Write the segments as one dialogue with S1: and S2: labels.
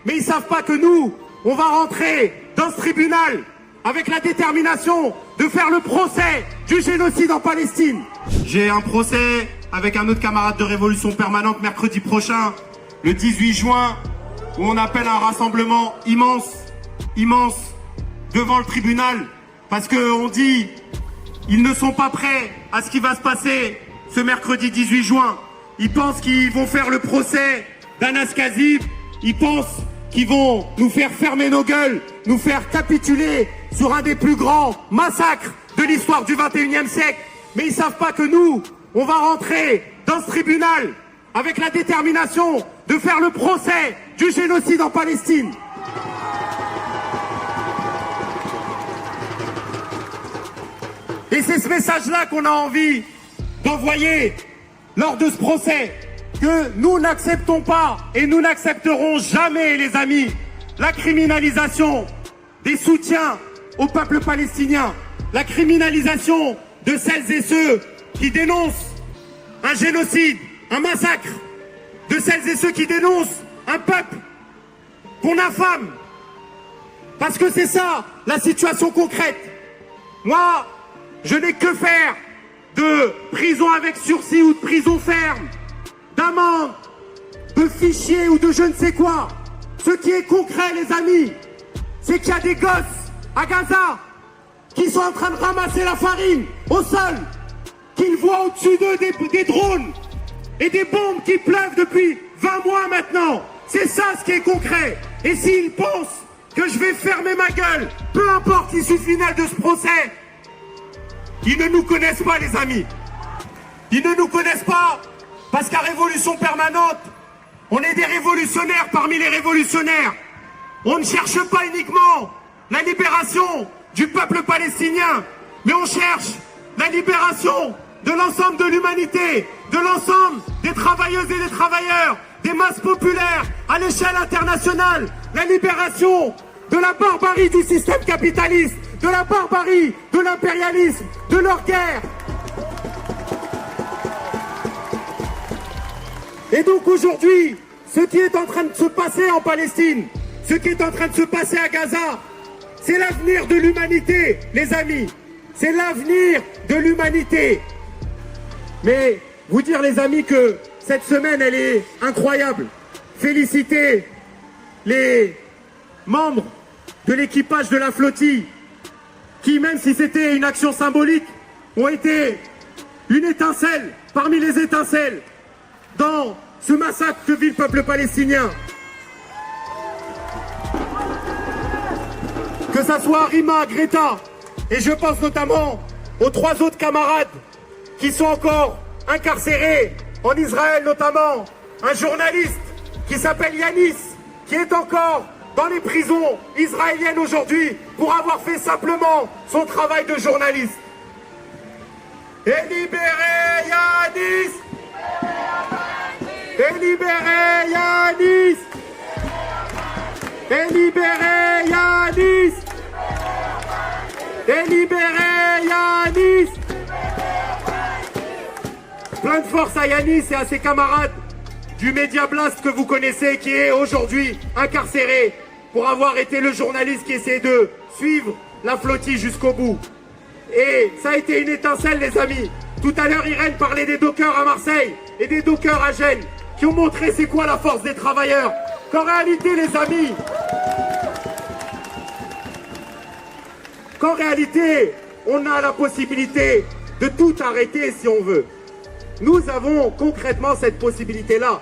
S1: mais ils savent pas que nous, on va rentrer dans ce tribunal avec la détermination de faire le procès du génocide en Palestine. J'ai un procès avec un autre camarade de Révolution Permanente mercredi prochain, le 18 juin, où on appelle un rassemblement immense devant le tribunal, parce qu'on dit ils ne sont pas prêts à ce qui va se passer ce mercredi 18 juin. Ils pensent qu'ils vont faire le procès d'Anas Kazib, ils pensent qu'ils vont nous faire fermer nos gueules, nous faire capituler sur un des plus grands massacres de l'histoire du 21e siècle. Mais ils savent pas que nous, on va rentrer dans ce tribunal avec la détermination de faire le procès du génocide en Palestine. Et c'est ce message-là qu'on a envie d'envoyer lors de ce procès, que nous n'acceptons pas et nous n'accepterons jamais, les amis, la criminalisation des soutiens au peuple palestinien, la criminalisation de celles et ceux qui dénoncent un génocide, un massacre, de celles et ceux qui dénoncent un peuple qu'on affame. Parce que c'est ça, la situation concrète. Moi, je n'ai que faire de prison avec sursis ou de prison ferme, d'amende, de fichier ou de je ne sais quoi. Ce qui est concret, les amis, c'est qu'il y a des gosses à Gaza qui sont en train de ramasser la farine au sol, qu'ils voient au-dessus d'eux des drones et des bombes qui pleuvent depuis 20 mois maintenant. C'est ça ce qui est concret. Et s'ils pensent que je vais fermer ma gueule, peu importe l'issue finale de ce procès, ils ne nous connaissent pas, les amis. Ils ne nous connaissent pas parce qu'à Révolution Permanente, on est des révolutionnaires parmi les révolutionnaires. On ne cherche pas uniquement la libération du peuple palestinien, mais on cherche la libération de l'ensemble de l'humanité, de l'ensemble des travailleuses et des travailleurs, des masses populaires à l'échelle internationale, la libération de la barbarie du système capitaliste, de la barbarie, de l'impérialisme, de leur guerre. Et donc aujourd'hui, ce qui est en train de se passer en Palestine, ce qui est en train de se passer à Gaza, c'est l'avenir de l'humanité, les amis. C'est l'avenir de l'humanité. Mais vous dire, les amis, que cette semaine, elle est incroyable. Féliciter les membres de l'équipage de la flottille qui, même si c'était une action symbolique, ont été une étincelle parmi les étincelles dans ce massacre que vit le peuple palestinien. Que ça soit Rima, Greta, et je pense notamment aux 3 autres camarades qui sont encore incarcérés en Israël, notamment un journaliste qui s'appelle Yanis, qui est encore dans les prisons israéliennes aujourd'hui pour avoir fait simplement son travail de journaliste. Et libérez Yanis! Et libérez Yanis! Et libérez Yanis! Et libérez Yanis! Plein de force à Yanis et à ses camarades du Média Blast que vous connaissez, qui est aujourd'hui incarcéré pour avoir été le journaliste qui essaie de suivre la flottille jusqu'au bout. Et ça a été une étincelle, les amis. Tout à l'heure, Irène parlait des dockers à Marseille et des dockers à Gênes, qui ont montré c'est quoi la force des travailleurs. Qu'en réalité, les amis, on a la possibilité de tout arrêter si on veut. Nous avons concrètement cette possibilité-là.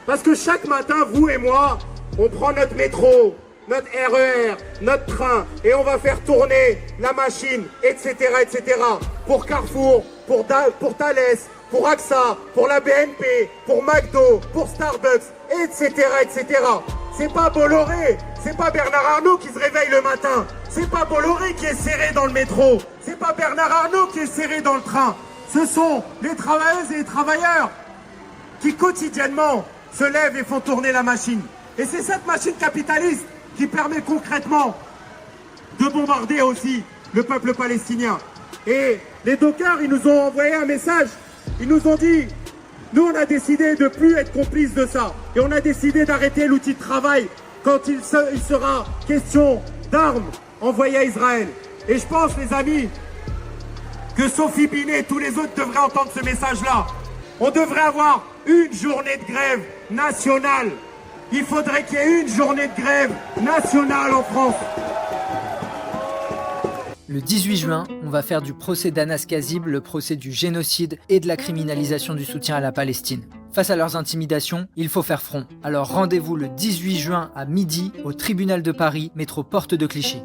S1: Parce que chaque matin, vous et moi, on prend notre métro, notre RER, notre train, et on va faire tourner la machine, etc., etc. Pour Carrefour, pour Thales, pour AXA, pour la BNP, pour McDo, pour Starbucks, etc., etc. C'est pas Bolloré, c'est pas Bernard Arnault qui se réveille le matin, c'est pas Bolloré qui est serré dans le métro, c'est pas Bernard Arnault qui est serré dans le train. Ce sont les travailleuses et les travailleurs qui quotidiennement se lèvent et font tourner la machine. Et c'est cette machine capitaliste qui permet concrètement de bombarder aussi le peuple palestinien. Et les dockers, ils nous ont envoyé un message. Ils nous ont dit, nous on a décidé de plus être complices de ça. Et on a décidé d'arrêter l'outil de travail quand il sera question d'armes envoyées à Israël. Et je pense, les amis, que Sophie Binet et tous les autres devraient entendre ce message-là. On devrait avoir une journée de grève nationale. Il faudrait qu'il y ait une journée de grève nationale en France.
S2: Le 18 juin, on va faire du procès d'Anas Kazib le procès du génocide et de la criminalisation du soutien à la Palestine. Face à leurs intimidations, il faut faire front. Alors rendez-vous le 18 juin à midi au tribunal de Paris, métro Porte de Clichy.